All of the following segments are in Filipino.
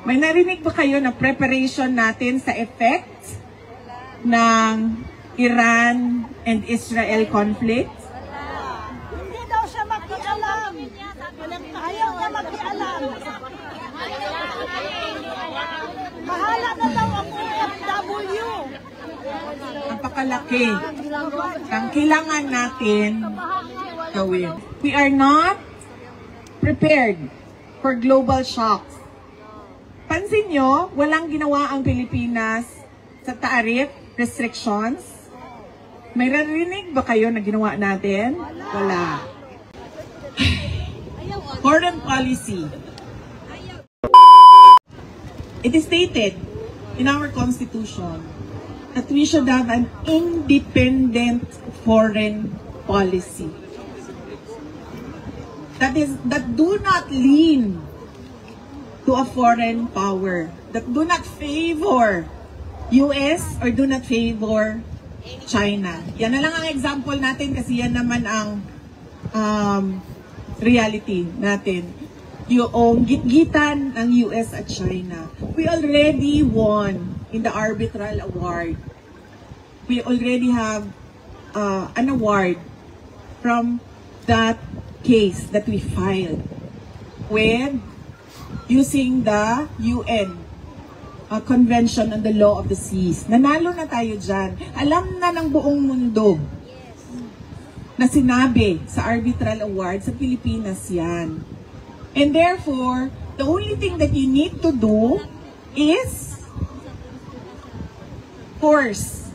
May narinig ba kayo na preparation natin sa effect ng Iran and Israel conflict? Hindi daw siya makialam. Ayaw niya makialam. Bahala na daw ang OFW. Napakalaki ang kailangan natin gawin. We are not prepared for global shocks. Pansin nyo, walang ginawa ang Pilipinas sa tariff restrictions. May narinig ba kayo na ginawa natin? Wala. Foreign policy. It is stated in our Constitution that we should have an independent foreign policy. That do not lean to a foreign power, that do not favor US or do not favor China. Yan na lang ang example natin kasi yan naman ang reality natin. Yung gitgitan ng US at China. We already won in the arbitral award. We already have an award from that case that we filed with using the UN Convention on the Law of the Seas. Nanalo na tayo dyan. Alam na ng buong mundo na sinabi sa arbitral award sa Pilipinas yan. And therefore, the only thing that you need to do is force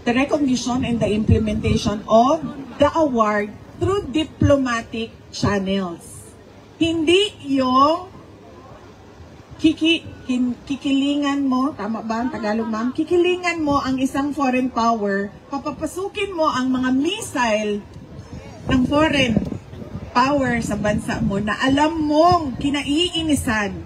the recognition and the implementation of the award through diplomatic channels. Hindi yung kikilingan mo, tama ba ang Tagalog ma'am? Kikilingan mo ang isang foreign power, papapasukin mo ang mga missile ng foreign power sa bansa mo na alam mong kinaiinisan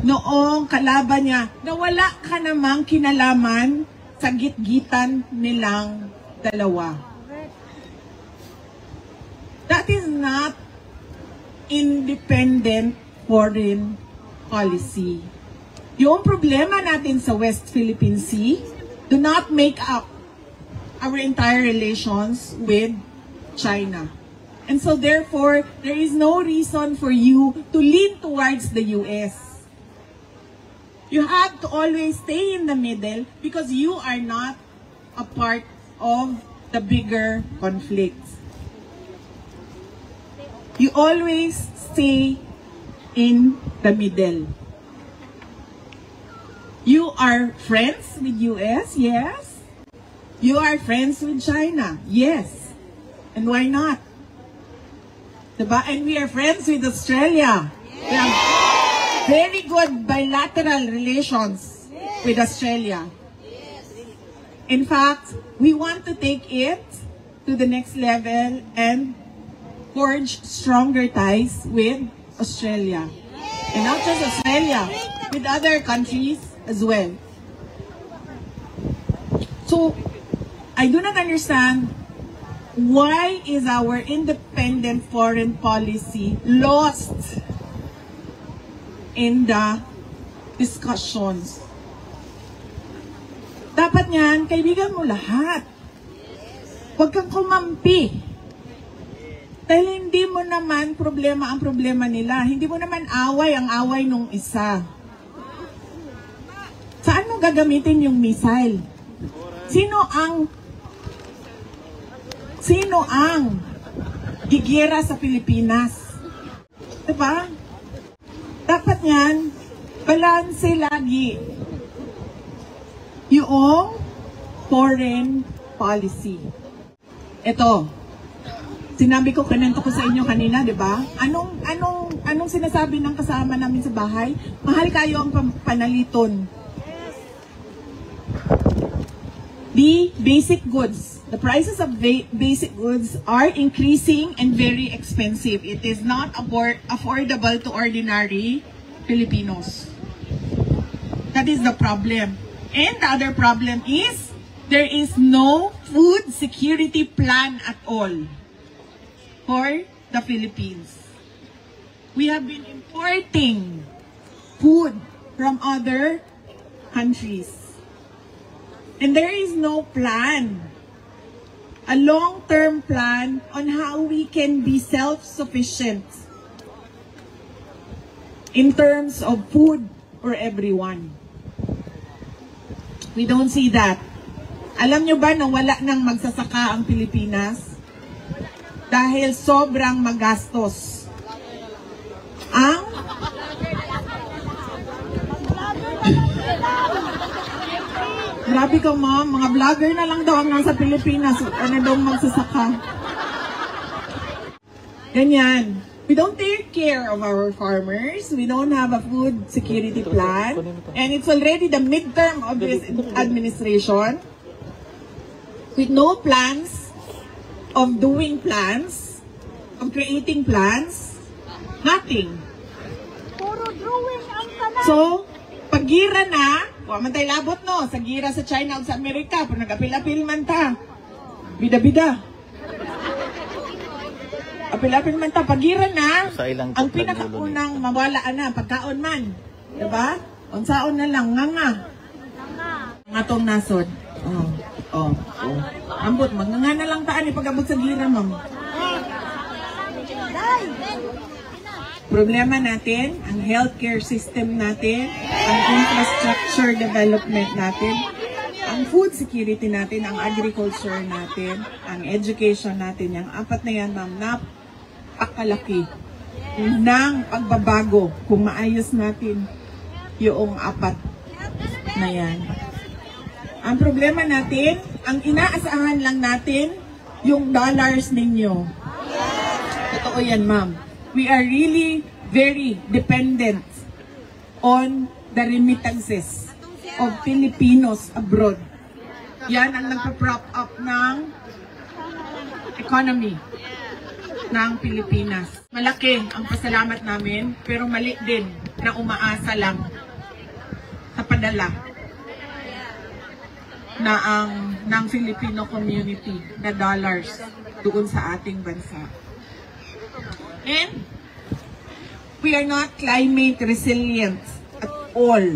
noong kalaban niya na wala ka namang kinalaman sa gitgitan nilang dalawa. That is not independent foreign policy. Yung problema natin sa West Philippine Sea do not make up our entire relations with China. And so therefore, there is no reason for you to lean towards the US. You have to always stay in the middle because you are not a part of the bigger conflicts. You always stay in the middle. You are friends with US? Yes. You are friends with China? Yes. And why not? Diba? And we are friends with Australia. Yes. We have very good bilateral relations with Australia. Yes. In fact, we want to take it to the next level and forge stronger ties with Australia. And not just Australia, with other countries as well. So, I do not understand why is our independent foreign policy lost in the discussions. Dapat niyan, kaibigan mo lahat. Huwag kang kumampi. Dahil hindi mo naman problema ang problema nila. Hindi mo naman away ang away nung isa. Saan mo gagamitin yung missile? Sino ang gigera sa Pilipinas? Diba? Dapat yan, balanse lagi yung foreign policy. Ito, sinabi ko, kanento ko sa inyo kanina, di ba? Anong sinasabi ng kasama namin sa bahay? Mahal kayo ang panaliton. The basic goods, the prices of basic goods are increasing and very expensive. It is not affordable to ordinary Filipinos. That is the problem. And the other problem is there is no food security plan at all for the Philippines. We have been importing food from other countries. And there is no plan, a long-term plan on how we can be self-sufficient in terms of food for everyone. We don't see that. Alam nyo ba na wala nang magsasaka ang Pilipinas? Dahil sobrang magastos. Grabe ka, ma'am. Mga vlogger na lang daw ang nasa Pilipinas. Ano daw magsasaka? Ganyan. We don't take care of our farmers. We don't have a food security plan. And it's already the midterm of this administration. With no plans of doing plans, of creating plans, nothing. Puro drawing ang tanan. So, pag-gira na, man tayo labot no, sa gira sa China o sa Amerika, pag nag-apil-apil man ta, bida-bida. Apil-apil man ta, pag-gira na, ang pinakaunang mawalaan na, pagkaon man. Diba? Unsaon na lang, nga. Nga tong nasod. Oh. Ambot, nga na lang taan ipag-abot sa gira, ma'am. Problema natin, ang healthcare system natin, ang infrastructure development natin, ang food security natin, ang agriculture natin, ang education natin, yung apat na yan, ma'am, napakalaki ng pagbabago kung maayos natin yung apat na yan. Ang problema natin, ang inaasahan lang natin, yung dollars ninyo. Totoo yan, ma'am. We are really very dependent on the remittances of Filipinos abroad. Yan ang nagpa-prop up ng economy ng Pilipinas. Malaki ang pasalamat namin, pero mali din na umaasa lang sa padala na ng Filipino community na dollars doon sa ating bansa. And we are not climate resilient at all.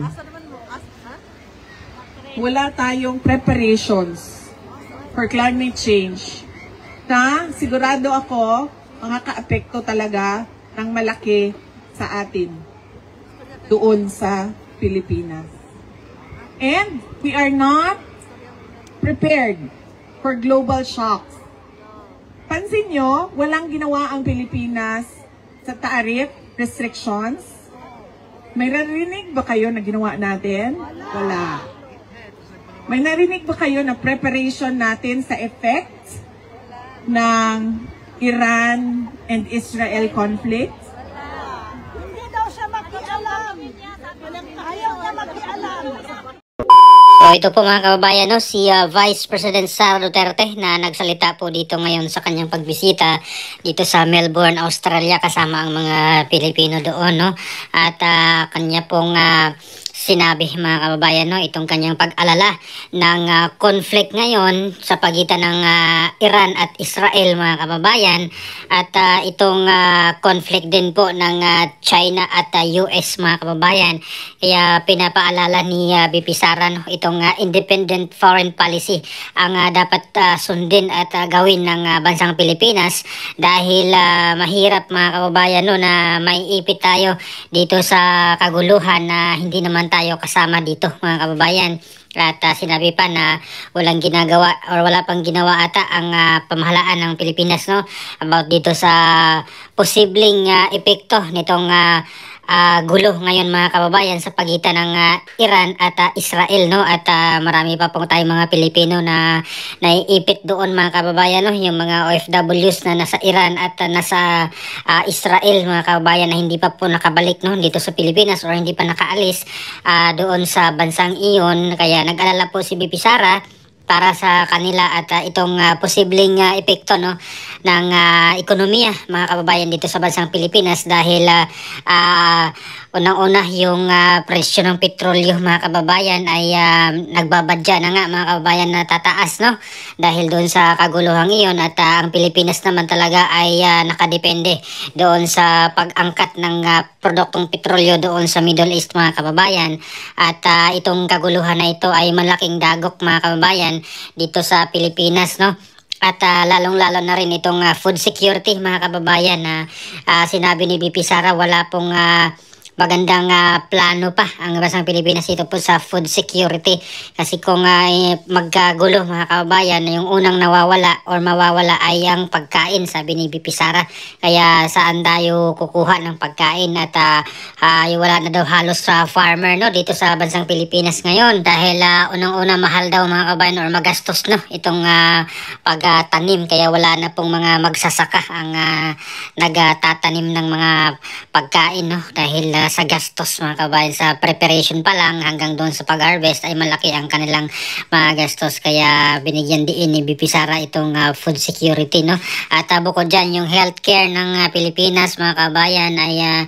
Wala tayong preparations for climate change na sigurado ako makaka-apekto talaga ng malaki sa atin doon sa Pilipinas. And we are not prepared for global shocks. Pansin nyo, walang ginawa ang Pilipinas sa tariff restrictions. May narinig ba kayo na ginawa natin? Wala. May narinig ba kayo na preparation natin sa effect ng Iran and Israel conflict? Hindi daw siya makialam. Ayaw niya makialam. So ito po mga kababayan, no, si Vice President Sara Duterte na nagsalita po dito ngayon sa kanyang pagbisita dito sa Melbourne, Australia, kasama ang mga Pilipino doon, no? At kanya pong sinabi mga kababayan, no, itong kanyang pag-alala ng conflict ngayon sa pagitan ng Iran at Israel mga kababayan, at itong conflict din po ng China at US mga kababayan. Kaya pinapaalala ni BP Sara, no, itong independent foreign policy ang dapat sundin at gawin ng bansang Pilipinas, dahil mahirap mga kababayan, no, na maiipit tayo dito sa kaguluhan na hindi naman tayo kasama dito mga kababayan. At sinabi pa na walang ginagawa or wala pang ginawa ata ang pamahalaan ng Pilipinas, no, about dito sa posibleng epekto nitong gulo ngayon mga kababayan sa pagitan ng Iran at Israel, no, at marami pa pong tayong mga Pilipino na naiipit doon mga kababayan, no, yung mga OFWs na nasa Iran at nasa Israel mga kababayan, na hindi pa po nakabalik, no, dito sa Pilipinas or hindi pa nakaalis doon sa bansang iyon. Kaya nag-alala po si BP Sara para sa kanila at itong posibleng epekto, no, ng ekonomiya mga kababayan dito sa bansang Pilipinas, dahil unang-una yung presyo ng petrolyo mga kababayan ay nagbabadya na nga mga kababayan na tataas, no? Dahil doon sa kaguluhang iyon at ang Pilipinas naman talaga ay nakadepende doon sa pag-angkat ng produktong petrolyo doon sa Middle East mga kababayan. At itong kaguluhan na ito ay malaking dagok mga kababayan dito sa Pilipinas, no? At lalong-lalo na rin itong food security mga kababayan na sinabi ni BP Sara wala pong magandang plano pa ang bansang Pilipinas dito po sa food security. Kasi kung magkagulo mga kababayan, yung unang nawawala or mawawala ay ang pagkain, sabi ni BP Sara. Kaya saan tayo kukuha ng pagkain at wala na daw halos sa farmer, no, dito sa bansang Pilipinas ngayon. Dahil unang-una mahal daw mga kababayan or magastos, no, itong pagtanim. Kaya wala na pong mga magsasaka ang nagtatanim ng mga pagkain, no, dahil sa gastos mga kabayan, sa preparation pa lang hanggang doon sa pag-harvest ay malaki ang kanilang mga gastos. Kaya binigyan din ni BP Sara itong food security, no. At bukod dyan, yung healthcare ng Pilipinas mga kabayan ay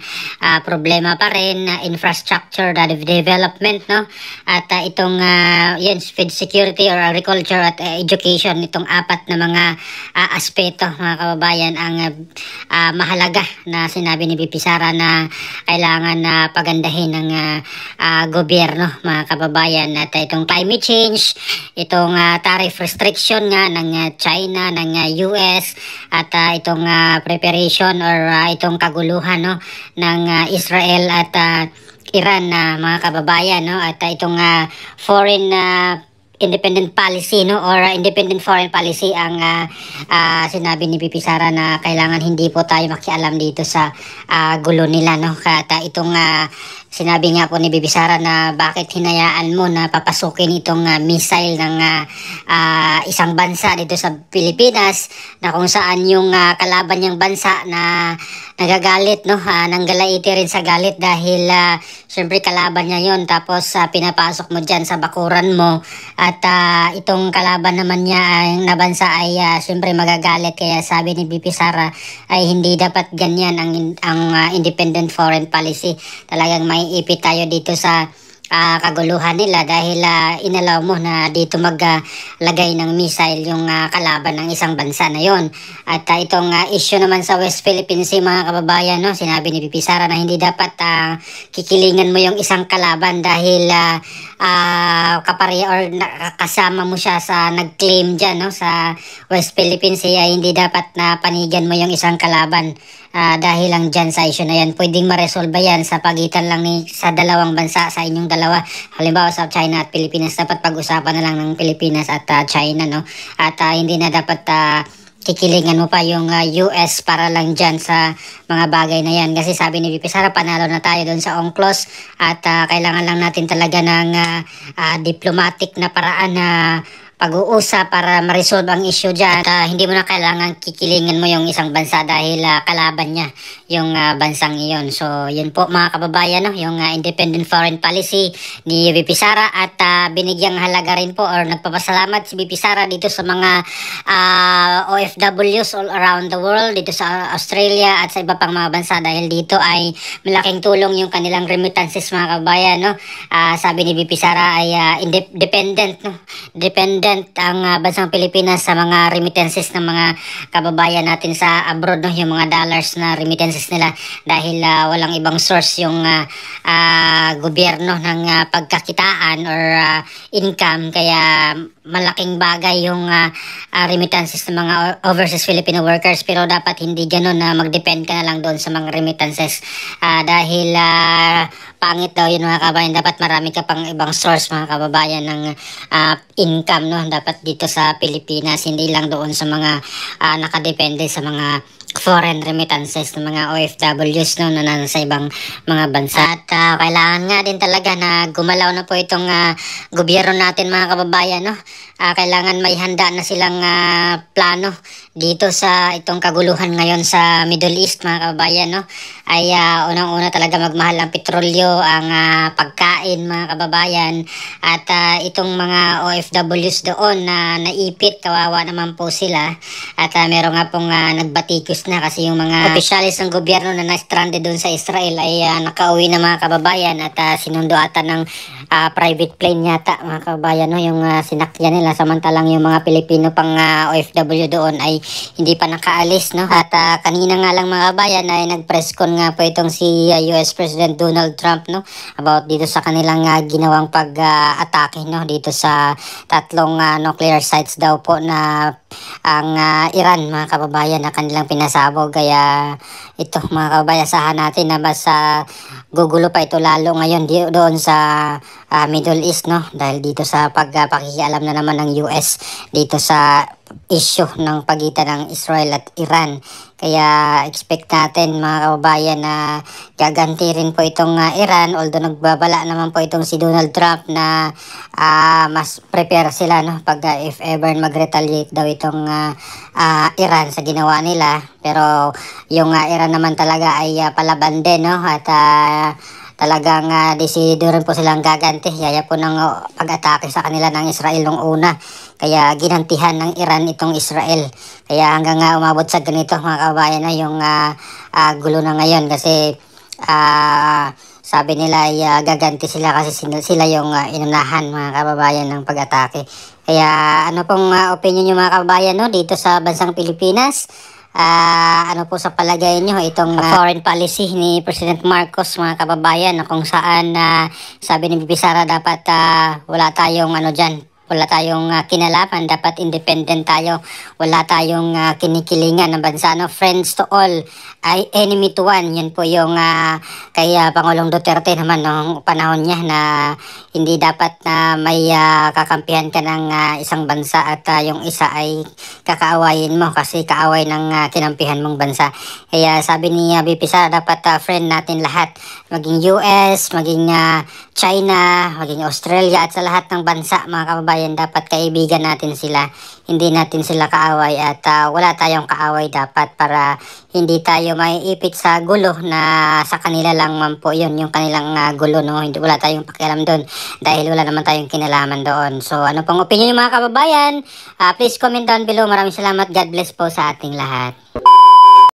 problema pa rin, infrastructure development, no. At itong yun, food security or agriculture at education, itong apat na mga aspeto mga kababayan ang mahalaga na sinabi ni BP Sara na kailangan na pagandahin ng gobyerno mga kababayan. At itong climate change, itong tariff restriction nga ng China, ng US, at itong preparation or itong kaguluhan, no, ng Israel at Iran na mga kababayan, no, at itong foreign independent policy, no, or independent foreign policy ang sinabi ni BP Sara na kailangan hindi po tayo makialam dito sa gulo nila, no. At itong sinabi nga po ni BP Sara na bakit hinayaan mo na papasukin itong missile ng isang bansa dito sa Pilipinas, na kung saan yung kalaban niyang bansa na nagagalit, no, nanggalaiti rin sa galit dahil syempre kalaban niya yon, tapos pinapasok mo dyan sa bakuran mo. At itong kalaban naman niya na bansa ay syempre magagalit. Kaya sabi ni BP Sara ay hindi dapat ganyan ang independent foreign policy. Talagang may ipit tayo dito sa kaguluhan nila dahil inalaw mo na dito maglagay ng missile yung kalaban ng isang bansa na yon. At itong issue naman sa West Philippine Sea mga kababayan, no, sinabi ni BP Sara na hindi dapat kikilingan mo yung isang kalaban dahil kapareha or kasama mo siya sa nag-claim dyan, no, sa West Philippine Sea. Hindi dapat na panigan mo yung isang kalaban dahil lang dyan sa issue na yan. Pwedeng maresolba yan sa pagitan lang sa dalawang bansa, sa inyong dalawa. Halimbawa sa China at Pilipinas, dapat pag-usapan na lang ng Pilipinas at China, no. At hindi na dapat kikilingan mo pa yung US para lang dyan sa mga bagay na yan. Kasi sabi ni BP Sara, panalo na tayo doon sa UNCLOS at kailangan lang natin talaga ng diplomatic na paraan na pag-uusap para ma-resolve ang issue dyan. At hindi mo na kailangan kikilingan mo yung isang bansa dahil kalaban niya yung bansang iyon. So yun po mga kababayan, no, yung independent foreign policy ni BP Sara. At binigyang halaga rin po or nagpapasalamat si BP Sara dito sa mga OFWs all around the world, dito sa Australia at sa iba pang mga bansa, dahil dito ay malaking tulong yung kanilang remittances mga kababayan, no. Sabi ni BP Sara ay dependent, no, dependent ang bansang Pilipinas sa mga remittances ng mga kababayan natin sa abroad, no, yung mga dollars na remittances nila, dahil walang ibang source yung gobyerno ng pagkakitaan or income. Kaya malaking bagay yung remittances ng mga overseas Filipino workers, pero dapat hindi ganun na mag-depend ka na lang doon sa mga remittances dahil pangit daw yun mga kababayan. Dapat marami ka pang ibang source mga kababayan ng income, no, dapat dito sa Pilipinas, hindi lang doon sa mga nakadepende sa mga foreign remittances ng mga OFWs, no, na nasa ibang mga bansa. At kailangan nga din talaga na gumalaw na po itong gobyerno natin mga kababayan, no. Kailangan may handa na silang plano dito sa itong kaguluhan ngayon sa Middle East mga kababayan, no. Ay unang-una talaga magmahal ang petrolyo, ang pagkain mga kababayan, at itong mga OFWs doon na naipit kawawa naman po sila. At meron nga pong nagbatikos na kasi yung mga opisyalis ng gobyerno na na-stranded doon sa Israel ay nakauwi na mga kababayan at sinundo ata ng private plane yata mga kababayan, no, yung sinakyan nila, samantalang yung mga Pilipino pang OFW doon ay hindi pa nakaalis, no. At kanina nga lang mga kababayan ay nag-press con nga po itong si US President Donald Trump, no, about dito sa kanilang ginawang pag-atake, no, dito sa tatlong nuclear sites daw po na ang Iran mga kababayan na kanilang pinasabog. Kaya ito mga kababayan, sahan natin na mas gugulo pa ito lalo ngayon doon sa Middle East, no, dahil dito sa pagpakikialam na naman ng US dito sa issue ng pagitan ng Israel at Iran. Kaya expect natin mga kababayan na gaganti rin po itong Iran, although nagbabala naman po itong si Donald Trump na mas prepare sila, no, pag if ever mag-retaliate daw itong Iran sa ginawa nila. Pero yung Iran naman talaga ay palaban din, no, at talagang desidido rin po silang gaganti. Yaya po ng pag-atake sa kanila ng Israel nung una. Kaya ginantihan ng Iran itong Israel. Kaya hanggang umabot sa ganito mga kababayan na yung gulo na ngayon. Kasi sabi nila ay gaganti sila kasi sila yung inunahan mga kababayan ng pag-atake. Kaya ano pong opinion nyo mga kababayan, no, dito sa bansang Pilipinas? Ano po sa palagay nyo itong foreign policy ni President Marcos mga kababayan, na kung saan sabi ni Bibi Sara dapat wala tayong wala tayong kinalaman, dapat independent tayo, wala tayong kinikilingan ng bansa, no? Friends to all, ay enemy to one. Yan po yung kay Pangulong Duterte naman noong panahon niya na hindi dapat na may kakampihan ka ng isang bansa at yung isa ay kakaawayin mo kasi kaaway ng kinampihan mong bansa. Kaya sabi ni BP Sara dapat friend natin lahat, maging US, maging China, maging Australia, at sa lahat ng bansa mga kababayan, dapat kaibigan natin sila, hindi natin sila kaaway, at wala tayong kaaway dapat para hindi tayo maiipit sa gulo na sa kanila lang man po yun, yung kanilang gulo, no, hindi, wala tayong pakialam doon dahil wala naman tayong kinalaman doon. So ano pong opinion mga kababayan? Please comment down below. Maraming salamat. God bless po sa ating lahat.